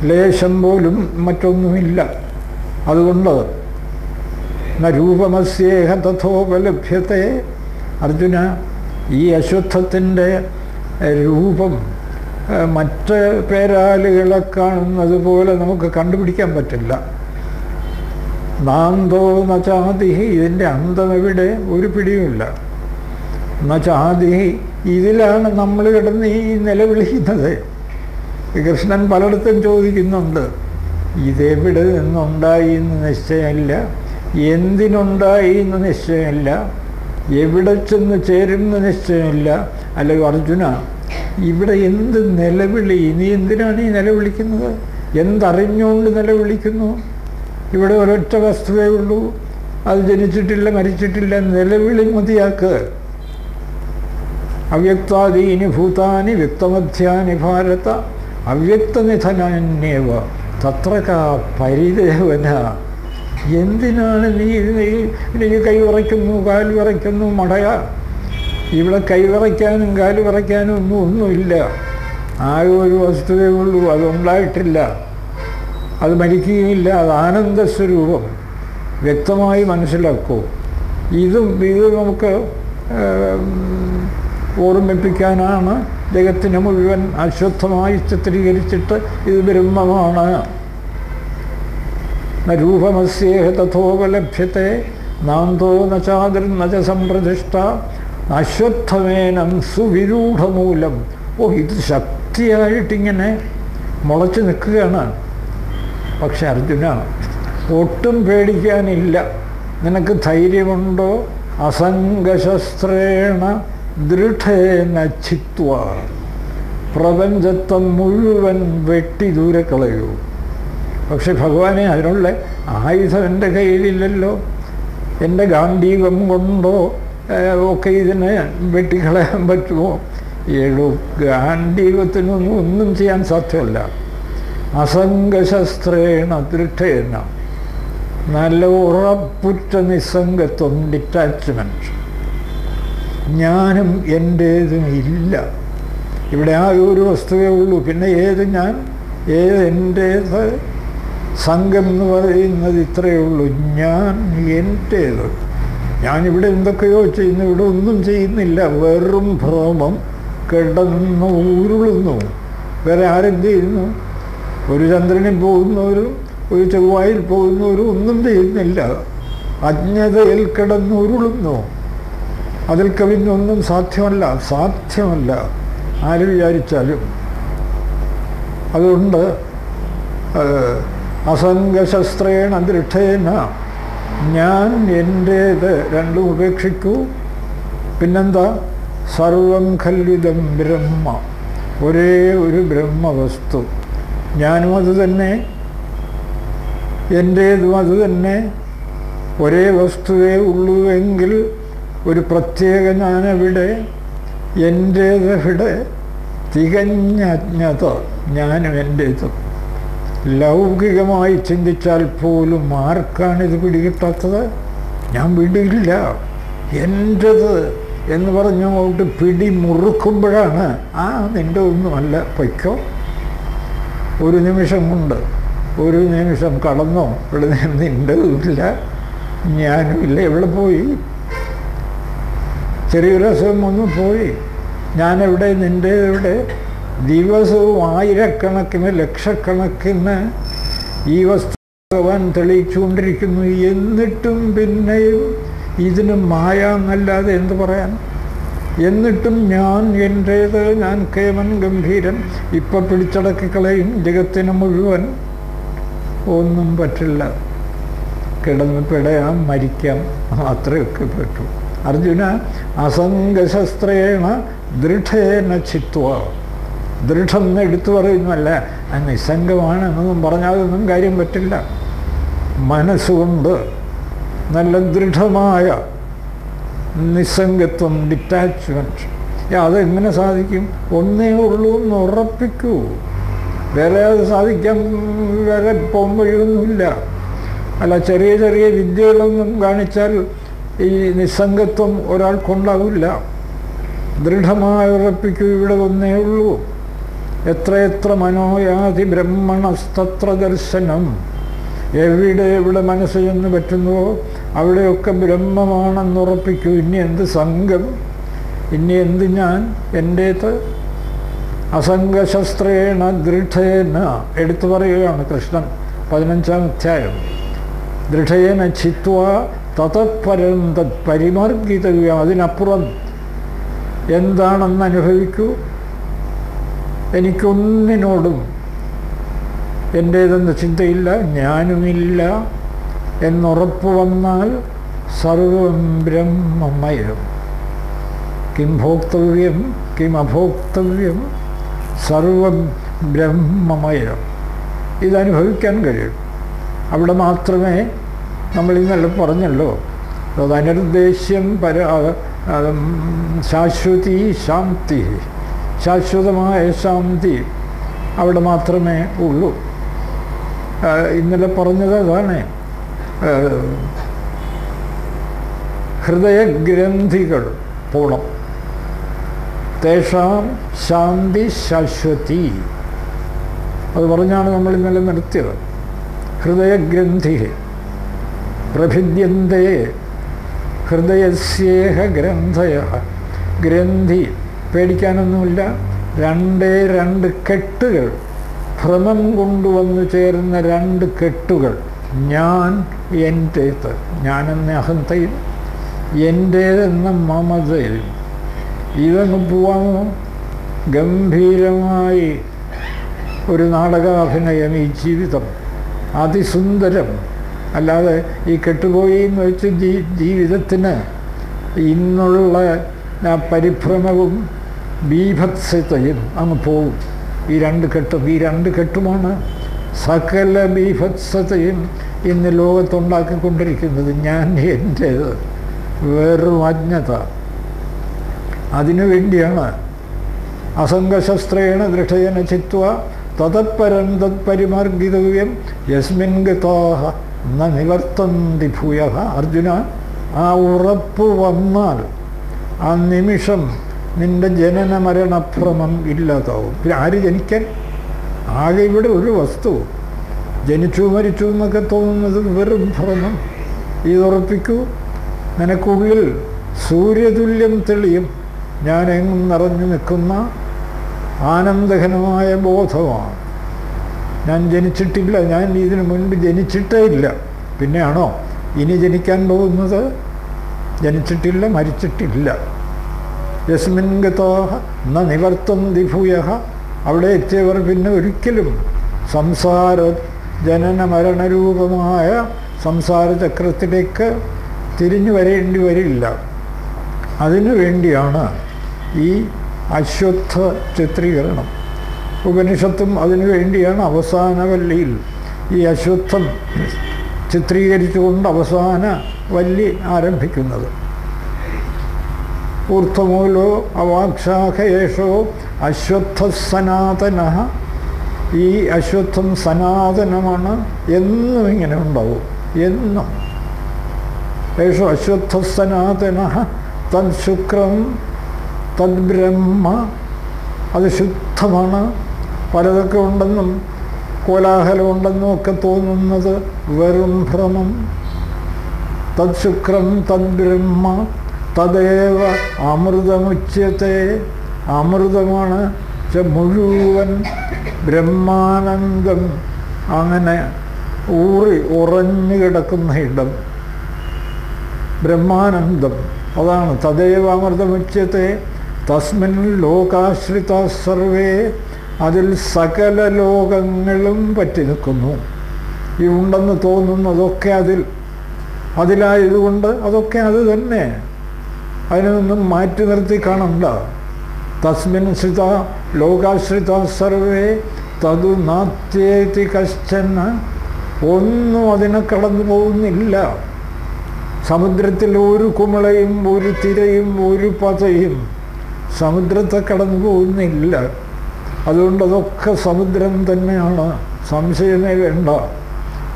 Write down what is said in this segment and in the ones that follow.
ലേശം പോലും മറ്റൊന്നുമില്ല. അതുകൊണ്ട് രൂപമസ്യേഹ തഥോപലഭ്യത്തെ. അർജുന, ഈ അശ്വത്ഥത്തിൻ്റെ രൂപം മറ്റ് പേരാലുകളെ കാണുന്നത് പോലെ നമുക്ക് കണ്ടുപിടിക്കാൻ പറ്റില്ല. നാന്തോ നചാതിഹി, ഇതിൻ്റെ അന്തമെവിടെ ഒരു പിടിയുമില്ല. നചാതിഹി, ഇതിലാണ് നമ്മൾ കിടന്ന് ഈ നിലവിളിക്കുന്നത്. കൃഷ്ണൻ പലയിടത്തും ചോദിക്കുന്നുണ്ട്, ഇതെവിടെ നിന്നുണ്ടായി എന്ന് നിശ്ചയമില്ല, എന്തിനുണ്ടായി എന്ന് നിശ്ചയമില്ല, എവിടെ ചെന്ന് ചേരുന്ന നിശ്ചയമില്ല. അല്ലെങ്കിൽ അർജുന, ഇവിടെ എന്ത് നിലവിളി, നീ എന്തിനാണ് ഈ നിലവിളിക്കുന്നത്? എന്തറിഞ്ഞുകൊണ്ട് നിലവിളിക്കുന്നു? ഇവിടെ ഒരൊറ്റ വസ്തുവേ ഉള്ളൂ, അത് ജനിച്ചിട്ടില്ല, മരിച്ചിട്ടില്ല. നിലവിളി മതിയാക്ക്. അവ്യക്താദീനി ഭൂതാനി വ്യക്തമധ്യാനി ഭാരത അവ്യക്തനിധനാന്യേവ തത്ര കാ പരിദേവന. എന്തിനാണ് നീ കൈ വിറയ്ക്കുന്നു, കാൽ വിറയ്ക്കുന്നു? മടയ, ഇവിടെ കൈ വിറയ്ക്കാനും കാല് വിറയ്ക്കാനും ഒന്നുമില്ല. ആകെ ഒരു വസ്തുവേ ഉള്ളൂ, അതുണ്ടായിട്ടില്ല, അത് മരിക്കുകയില്ല, അത് ആനന്ദസ്വരൂപം. വ്യക്തമായി മനസ്സിലാക്കൂ. ഇത് നമുക്ക് ഓർമ്മിപ്പിക്കാനാണ് ജഗത്തിനെ മുഴുവൻ അശ്വത്ഥമായി ചിത്രീകരിച്ചിട്ട് ഇത് ബ്രഹ്മമാണ്. രൂപമസ്യേഹ തഥോപലഭ്യത്തെ നാന്തോ നചാതിർനച സംപ്രതിഷ്ഠ അശ്വത്ഥമേനം സുവിരൂഢമൂലം. ഇത് ശക്തിയായിട്ടിങ്ങനെ മുളച്ച് നിൽക്കുകയാണ്. പക്ഷെ അർജുന, ഒട്ടും പേടിക്കാനില്ല. നിനക്ക് ധൈര്യമുണ്ടോ? അസംഗശസ്ത്രേണ ദൃഢേന ഛിത്വ, പ്രപഞ്ചത്തെ മുഴുവൻ വെട്ടി ദൂരെ കളയൂ. പക്ഷെ ഭഗവാനെ, അതിനുള്ള ആയുധം എൻ്റെ കയ്യിലില്ലല്ലോ. എൻ്റെ ഗാന്ധീകം കൊണ്ടോ ഒക്കെ ഇതിനെ വെട്ടിക്കളയാൻ പറ്റുമോ? ഗാന്ധീകത്തിനൊന്നും ഒന്നും ചെയ്യാൻ സാധ്യമല്ല. അസംഗശസ്ത്രേണ ദൃഢേന, നല്ല ഉറപ്പുറ്റ നിസ്സംഗത്വം, ഡിറ്റാച്ച്മെൻറ്റ്. ഞാനും എൻ്റേതും ഇല്ല. ഇവിടെ ആ ഒരു വസ്തുവേ ഉള്ളൂ. പിന്നെ ഏത് ഞാൻ, ഏത് എൻ്റേത്? സംഘം എന്ന് പറയുന്നത് ഇത്രയേ ഉള്ളൂ. ഞാൻ എൻ്റേത്. ഞാനിവിടെ എന്തൊക്കെയോ ചെയ്യുന്നു, ഇവിടെ ഒന്നും ചെയ്യുന്നില്ല. വെറും ഭ്രമം, കിടന്നു ഉരുളുന്നു. വേറെ ആരെന്ത് ചെയ്യുന്നു? ഒരു ചന്ദ്രനിൽ പോകുന്നവരും ഒരു ചൊവ്വായിൽ പോകുന്നവരും ഒന്നും ചെയ്യുന്നില്ല. അജ്ഞതയിൽ കിടന്നുരുളുന്നു. അതിൽ കവിഞ്ഞൊന്നും സാധ്യമല്ല ആര് വിചാരിച്ചാലും. അതുകൊണ്ട് അസംഗശസ്ത്രേണ ദൃഢേന, ഞാൻ എൻ്റേത് രണ്ടും ഉപേക്ഷിക്കൂ. പിന്നെന്താ? സർവം ഖല്വിദം ബ്രഹ്മ, ഒരേ ഒരു ബ്രഹ്മവസ്തു. ഞാനും അത് തന്നെ, എൻ്റേതും അത് തന്നെ. ഒരേ വസ്തുവേ ഉള്ളൂ എങ്കിൽ ഒരു പ്രത്യേക ഞാനെവിടെ? എൻ്റേതെവിടെ? തികഞ്ഞ അജ്ഞത, ഞാനും എൻ്റേതും. ലൗകികമായി ചിന്തിച്ചാൽ പോലും ആർക്കാണിത് പിടികിട്ടാത്തത്? ഞാൻ വിടില്ല, എൻ്റേത് എന്ന് പറഞ്ഞങ്ങോട്ട് പിടി മുറുക്കുമ്പോഴാണ് നിൻ്റെ ഒന്നുമല്ല, പൊയ്ക്കോ. ഒരു നിമിഷം കൊണ്ട്, ഒരു നിമിഷം കടന്നോ, ഇവിടെ നിൻ്റെതുമില്ല, ഞാനുമില്ല. എവിടെ പോയി? ചെറിയൊരു അസുഖം വന്നു പോയി. ഞാനെവിടെ? നിൻ്റേതെവിടെ? ദിവസവും ആയിരക്കണക്കിന് ലക്ഷക്കണക്കിന് ഈ വസ്തു ഭഗവാൻ തെളിയിച്ചുകൊണ്ടിരിക്കുന്നു. എന്നിട്ടും പിന്നെയും ഇതിന് മായ എന്നല്ലാതെ എന്ത് പറയാൻ? എന്നിട്ടും ഞാൻ എൻ്റേത്, ഞാൻ കേമൻ ഗംഭീരൻ. ഇപ്പം പിടിച്ചടക്കിക്കളയും ജഗത്തിന് മുഴുവൻ. ഒന്നും പറ്റില്ല. കിടന്ന് പിടയാം, മരിക്കാം, അത്രയൊക്കെ പറ്റൂ. അർജുന, അസംഗശസ്ത്രേണ ദൃഢേന ഛിത്വ. ദൃഢം എന്ന് എടുത്തു പറയുന്നല്ല, നിസ്സംഗമാണെന്നൊന്നും പറഞ്ഞാലൊന്നും കാര്യം പറ്റില്ല. മനസ്സുകൊണ്ട് നല്ല ദൃഢമായ നിസ്സംഗത്വം, ഡിറ്റാച്ച്മെൻറ്റ്. അതെങ്ങനെ സാധിക്കും? ഒന്നേ ഉള്ളൂ എന്ന് ഉറപ്പിക്കൂ. വേറെ അത് സാധിക്കാൻ വേറെ പോംവഴിയൊന്നുമില്ല. അല്ല, ചെറിയ ചെറിയ വിദ്യകളൊന്നും കാണിച്ചാൽ ഈ നിസ്സംഗത്വം ഒരാൾക്കുണ്ടാവില്ല. ദൃഢമായി ഉറപ്പിക്കൂ, ഇവിടെ ഒന്നേ ഉള്ളൂ. എത്രയെത്ര മനോയാതി ബ്രഹ്മണസ്തത്ര ദർശനം. എവിടെ എവിടെ മനസ്സ് ചെന്ന് പറ്റുന്നുവോ അവിടെയൊക്കെ ബ്രഹ്മമാണെന്നുറപ്പിക്കൂ. ഇനി എന്ത് സംഘം, ഇനി എന്ത് ഞാൻ, എൻ്റേത്. അസംഗശസ്ത്രേണ ദൃഢേന എടുത്തു പറയുകയാണ് കൃഷ്ണൻ 15-ാം അധ്യായം. ദൃഢേന ചിത്വ തതപരം തത് പരിമാർഗിതവ്യം. അതിനപ്പുറം എന്താണെന്ന് അനുഭവിക്കൂ. എനിക്കൊന്നിനോടും എൻ്റേതെന്ന ചിന്തയില്ല, ഞാനുമില്ല എന്നുറപ്പ് വന്നാൽ സർവം ബ്രഹ്മമയം. കിം ഭോക്തവ്യം കിം അഭോക്തവ്യം സർവം ബ്രഹ്മമയം. ഇതനുഭവിക്കാൻ കഴിയും. അവിടെ മാത്രമേ നമ്മൾ ഇന്നലെ പറഞ്ഞല്ലോ, അനർദ്ദേശ്യം ശാശ്വതി ശാന്തി, ശാശ്വതമായ ശാന്തി അവിടെ മാത്രമേ ഉള്ളൂ. ഇന്നലെ പറഞ്ഞത് അതാണ്. ഹൃദയഗ്രന്ഥികൾ പോണം. തേഷാം ശാന്തി ശാശ്വതി. അത് പറഞ്ഞാണ് നമ്മൾ ഇന്നലെ നിർത്തിയത്. ഹൃദയഗ്രന്ഥി പ്രഭിദ്യന്തേ ഹൃദയസ്യേഹ ഗ്രന്ഥയ. ഗ്രന്ഥി പേടിക്കാനൊന്നുമില്ല. രണ്ട് കെട്ടുകൾ, ഭ്രമം കൊണ്ടുവന്നു ചേരുന്ന 2 കെട്ടുകൾ. ഞാൻ, എൻ്റേത്, ഞാനെന്ന അഹന്തയും എൻ്റേതെന്ന മമതയും. ഇതങ്ങ് പോവാമോ? ഗംഭീരമായി ഒരു നാടകാഭിനയം ഈ ജീവിതം, അതിസുന്ദരം. അല്ലാതെ ഈ കെട്ടുപോയി എന്ന് വെച്ച് ജീവിതത്തിന് ഇന്നുള്ള പരിഭ്രമവും ബീഭത്സതയും അങ്ങ് പോകും. ഈ 2 കെട്ടും, ഈ 2 കെട്ടുമാണ് സകല ബീഭത്സതയും ഇന്ന് ലോകത്തുണ്ടാക്കിക്കൊണ്ടിരിക്കുന്നത്. ഞാൻ, എൻ്റേത്, വെറും അജ്ഞത. അതിനു വേണ്ടിയാണ് അസംഗശസ്ത്രേണ ദൃഢേന ചിത്വ തതപരം തത്പരിമാർഗിതവ്യം യസ്മിൻ ഗതാഹ ന നിവർത്തന്തി ഭൂയഃ. അർജുന, ആ ഉറപ്പ് വന്നാൽ ആ നിമിഷം നിൻ്റെ ജനന മരണഭ്രമം ഇല്ലാതാവും. പിന്നെ ആര് ജനിക്കാൻ? ആകെ ഇവിടെ ഒരു വസ്തു. ജനിച്ചു മരിച്ചു എന്നൊക്കെ തോന്നുന്നത് വെറും ഭ്രമം. ഇതുറപ്പിക്കൂ. നിനക്കുള്ളിൽ സൂര്യതുല്യം തെളിയും. ഞാൻ എങ്ങും നിറഞ്ഞു നിൽക്കുന്ന ആനന്ദഘനമായ ബോധമാണ്. ഞാൻ ജനിച്ചിട്ടില്ല, ഞാൻ ഇതിനു മുൻപ് ജനിച്ചിട്ടേ ഇല്ല. പിന്നെയാണോ ഇനി ജനിക്കാൻ പോകുന്നത്? ജനിച്ചിട്ടില്ല, മരിച്ചിട്ടില്ല. യസ്മിൻ ഗതാഹ ന നിവർത്തന്തി ഭൂയഃ. അവിടെ എത്തിയവർ പിന്നെ ഒരിക്കലും സംസാര ജനന മരണരൂപമായ സംസാരചക്രത്തിലേക്ക് തിരിഞ്ഞു വരേണ്ടി വരില്ല. അതിനു വേണ്ടിയാണ് ഈ അശ്വത്ഥ ചിത്രീകരണം. ഉപനിഷത്തും അതിനു വേണ്ടിയാണ് അവസാന വല്ലിയിൽ ഈ അശ്വത്ഥം ചിത്രീകരിച്ചുകൊണ്ട് അവസാന വല്ലി ആരംഭിക്കുന്നത്. ഊർധ്വമൂലോ അവാക്ഷാഖയേഷോ അശ്വത്ഥ സനാതന. ഈ അശ്വത്ഥം സനാതനമാണ്. എന്നും ഇങ്ങനെ ഉണ്ടാവും, എന്നും. യേശോ അശ്വത്ഥ സനാതന തദ് ശുക്രം തദ് ബ്രഹ്മ. അത് ശുദ്ധമാണ്. പലതൊക്കെ ഉണ്ടെന്നും കോലാഹലമുണ്ടെന്നും ഒക്കെ തോന്നുന്നത് വെറും ഭ്രമം. തദ് ശുക്രം തദ് ബ്രഹ്മ തദേവ അമൃതമുച്യത്തെ. അമൃതമാണ് മുഴുവൻ ബ്രഹ്മാനന്ദം അങ്ങനെ ഉറഞ്ഞു കിടക്കുന്ന ഇടം. ബ്രഹ്മാനന്ദം അതാണ്. തദേവ അമൃതമുച്യത്തെ തസ്മിൻ ലോകാശ്രിത സർവേ. അതിൽ സകല ലോകങ്ങളും പറ്റി നിൽക്കുന്നു. ഈ ഉണ്ടെന്ന് തോന്നുന്നതൊക്കെ അതിലായതുകൊണ്ട് അതൊക്കെ അത് തന്നെ. അതിനൊന്നും മാറ്റി നിർത്തി കാണണ്ട. തസ്മിൻ ശ്രിത ലോകാശ്രിത സർവേ തതു നാത്യേതി കശ്ചന. ഒന്നും അതിനെ കടന്നു പോകുന്നില്ല. സമുദ്രത്തിൽ ഒരു കുമിളയും ഒരു തിരയും ഒരു പതയും സമുദ്രത്തെ കടന്നു പോകുന്നില്ല. അതുകൊണ്ട് അതൊക്കെ സമുദ്രം തന്നെയാണ്, സംശയമേ വേണ്ട.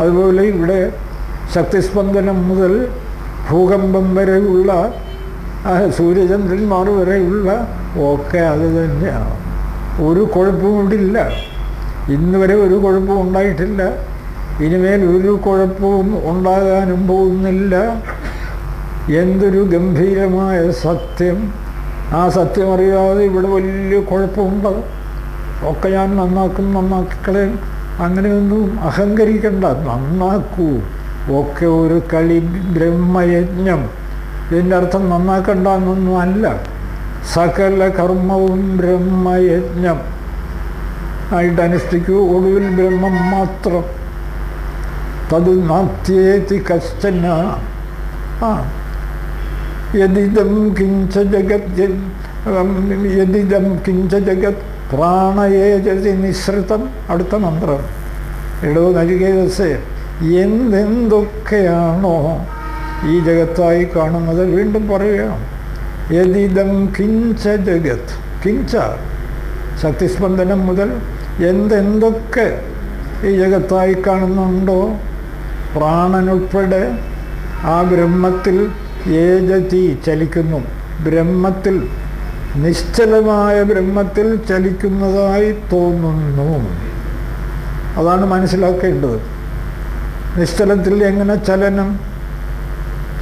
അതുപോലെ ഇവിടെ ശക്തിസ്പന്ദനം മുതൽ ഭൂകമ്പം വരെയുള്ള സൂര്യചന്ദ്രന്മാർ വരെയുള്ള ഒക്കെ അത് തന്നെയാണ്. ഒരു കുഴപ്പവും ഇവിടെ ഇല്ല. ഇന്ന് വരെ ഒരു കുഴപ്പവും ഉണ്ടായിട്ടില്ല. ഇനിമേൽ ഒരു കുഴപ്പവും ഉണ്ടാകാനും പോകുന്നില്ല. എന്തൊരു ഗംഭീരമായ സത്യം! ആ സത്യം അറിയാതെ ഇവിടെ വലിയ കുഴപ്പമുണ്ട്. ഒക്കെ ഞാൻ നന്നാക്കിക്കളയും. അങ്ങനെയൊന്നും അഹങ്കരിക്കണ്ട. നന്നാക്കൂ. ഒക്കെ ഒരു കളി, ബ്രഹ്മയജ്ഞം. ഇതിൻ്റെ അർത്ഥം നന്നാക്കണ്ട എന്നൊന്നും അല്ല. സകല കർമ്മവും ബ്രഹ്മയജ്ഞം ആയിട്ട് അനുഷ്ഠിക്കൂ. ഒടുവിൽ ബ്രഹ്മം മാത്രം. തത് നാത്യേതി കശ്ചന. യദിദം കിഞ്ച ജഗത് യദിദം കിഞ്ച ജഗത് പ്രാണയേജതി നിസ്സൃതം. അടുത്ത മന്ത്രം. എടോ നചികേതസേ, എന്തൊക്കെയാണോ ഈ ജഗത്തായി കാണുന്നത്, വീണ്ടും പറയുക, യദിദം കിഞ്ച ജഗത്. കിഞ്ച ശക്തിസ്പന്ദനം മുതൽ എന്തൊക്കെ ഈ ജഗത്തായി കാണുന്നുണ്ടോ, പ്രാണനുൾപ്പെടെ ആ ബ്രഹ്മത്തിൽ ഏജതി ചലിക്കുന്നു. ബ്രഹ്മത്തിൽ, നിശ്ചലമായ ബ്രഹ്മത്തിൽ ചലിക്കുന്നതായി തോന്നുന്നു. അതാണ് മനസ്സിലാക്കേണ്ടത്. നിശ്ചലത്തിൽ എങ്ങനെ ചലനം?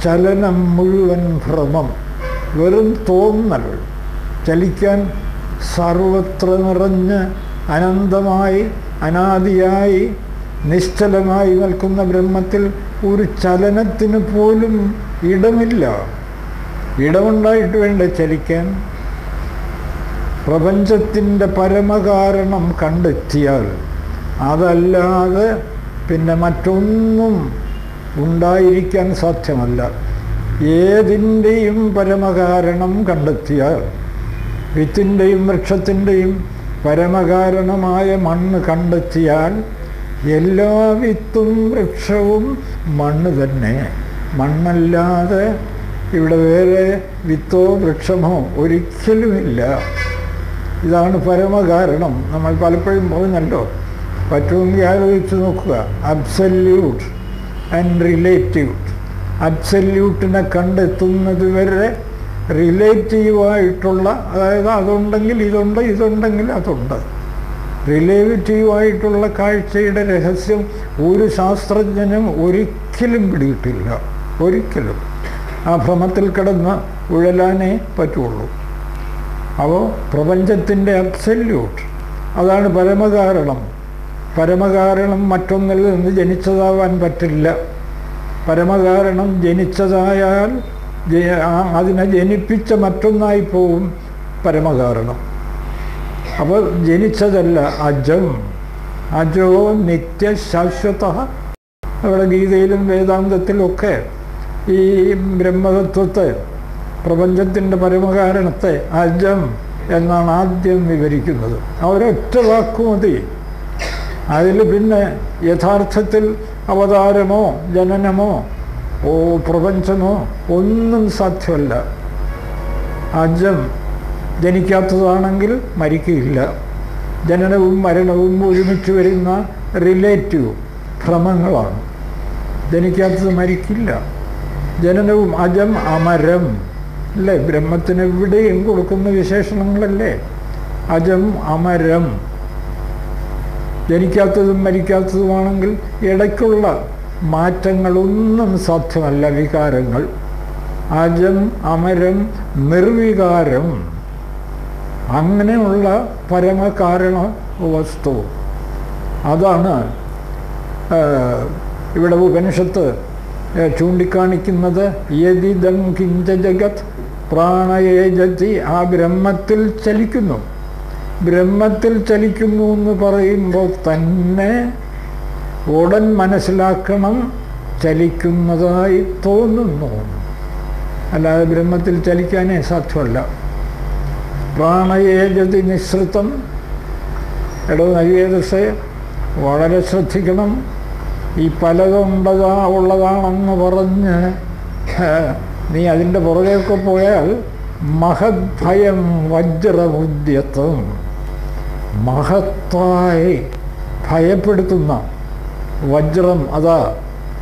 ചലനം മുഴുവൻ ഭ്രമം, വെറും തോന്നൽ. ചലിക്കാൻ സർവത്ര നിറഞ്ഞ് അനന്തമായി, അനാദിയായി, നിശ്ചലമായി നിൽക്കുന്ന ബ്രഹ്മത്തിൽ ഒരു ചലനത്തിന് പോലും ഇടമില്ല. ഇടമുണ്ടായിട്ട് വേണ്ടേ ചലിക്കാൻ? പ്രപഞ്ചത്തിൻ്റെ പരമകാരണം കണ്ടെത്തിയാൽ അതല്ലാതെ പിന്നെ മറ്റൊന്നും ഉണ്ടായിരിക്കാൻ സാധ്യമല്ല. ഏതിൻ്റെയും പരമകാരണം കണ്ടെത്തിയാൽ, വിത്തിൻ്റെയും വൃക്ഷത്തിൻ്റെയും പരമകാരണമായ മണ്ണ് കണ്ടെത്തിയാൽ, എല്ലാ വിത്തും വൃക്ഷവും മണ്ണ് തന്നെ. മണ്ണല്ലാതെ ഇവിടെ വേറെ വിത്തോ വൃക്ഷമോ ഒരിക്കലുമില്ല. ഇതാണ് പരമകാരണം. നമ്മൾ പലപ്പോഴും പറഞ്ഞല്ലോ. പറ്റുമെങ്കിൽ ആലോചിച്ച് നോക്കുക. Absolute and relative. അബ്സല്യൂട്ടിനെ കണ്ടെത്തുന്നത് വരെ റിലേറ്റീവായിട്ടുള്ള, അതായത് അതുണ്ടെങ്കിൽ ഇതുണ്ട്, ഇതുണ്ടെങ്കിൽ അതുണ്ട്, റിലേറ്റീവായിട്ടുള്ള കാഴ്ചയുടെ രഹസ്യം ഒരു ശാസ്ത്രജ്ഞനും ഒരിക്കലും പിടിയിട്ടില്ല. ഒരിക്കലും. ആ ഭ്രമത്തിൽ കിടന്ന് ഉഴലാനേ പറ്റുള്ളൂ. അപ്പോൾ പ്രപഞ്ചത്തിൻ്റെ അബ്സല്യൂട്ട്, അതാണ് പരമകാരണം. പരമകാരണം മറ്റൊന്നിൽ നിന്ന് ജനിച്ചതാവാൻ പറ്റില്ല. പരമകാരണം ജനിച്ചതായാൽ അതിനെ ജനിപ്പിച്ച മറ്റൊന്നായി പോവും പരമകാരണം. അപ്പോൾ ജനിച്ചതല്ല, അജം. അജോ നിത്യ ശാശ്വത. അവിടെ ഗീതയിലും വേദാന്തത്തിലൊക്കെ ഈ ബ്രഹ്മതത്വത്തെ, പ്രപഞ്ചത്തിൻ്റെ പരമകാരണത്തെ അജം എന്നാണ് ആദ്യം വിവരിക്കുന്നത്. ഒരൊറ്റ വാക്കുമതി. അതിൽ പിന്നെ യഥാർത്ഥത്തിൽ അവതാരമോ ജനനമോ പ്രപഞ്ചമോ ഒന്നും സാധ്യമല്ല. അജം. ജനിക്കാത്തതാണെങ്കിൽ മരിക്കുകയില്ല. ജനനവും മരണവും ഒരുമിച്ച് വരുന്ന റിലേറ്റീവ് ഭ്രമങ്ങളാണ്. ജനിക്കാത്തത് മരിക്കില്ല. ജനനവും അജം അമരം അല്ലേ? ബ്രഹ്മത്തിന് എവിടെയും കൊടുക്കുന്ന വിശേഷണങ്ങളല്ലേ? അജം അമരം. ജനിക്കാത്തതും മരിക്കാത്തതുമാണെങ്കിൽ ഇടയ്ക്കുള്ള മാറ്റങ്ങളൊന്നും സാധ്യമല്ല. വികാരങ്ങൾ. അജം അമരം നിർവികാരം. അങ്ങനെയുള്ള പരമകാരണ വസ്തു. അതാണ് ഇവിടെ ഉപനിഷത്ത് ചൂണ്ടിക്കാണിക്കുന്നത്. യദിദം കിഞ്ച ജഗത് പ്രാണയേജതി. ആ ബ്രഹ്മത്തിൽ ചലിക്കുന്നു. ബ്രഹ്മത്തിൽ ചലിക്കുന്നു എന്ന് പറയുമ്പോൾ തന്നെ ഉടൻ മനസ്സിലാക്കണം, ചലിക്കുന്നതായി തോന്നുന്നു. അല്ലാതെ ബ്രഹ്മത്തിൽ ചലിക്കാനേ സാധ്യമല്ല. പ്രാണയേജതി നിസ്സൃതം. എടോ നചികേതസേ, വളരെ ശ്രദ്ധിക്കണം. ഈ ഉള്ളതാണെന്ന് പറഞ്ഞ് നീ അതിൻ്റെ പുറകെയൊക്കെ പോയാൽ മഹദ്ഭയം വജ്രമുദ്യത്വം. മഹത്തായി ഭയപ്പെടുത്തുന്ന വജ്രം അതാ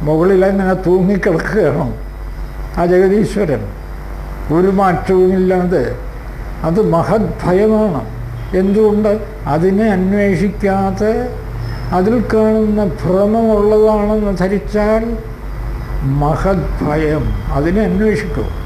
മുകളിലങ്ങനെ തൂങ്ങിക്കിടക്കുകയാണ്. ആ ജഗതീശ്വരൻ ഒരു മാറ്റവുമില്ലാതെ. അത് മഹദ്ഭയമാണ്. എന്തുകൊണ്ട്? അതിനെ അന്വേഷിക്കാതെ അതിൽ കാണുന്ന ഭ്രമമുള്ളതാണെന്ന് ധരിച്ചാൽ മഹത് ഭയം. അതിനെ അന്വേഷിക്കും.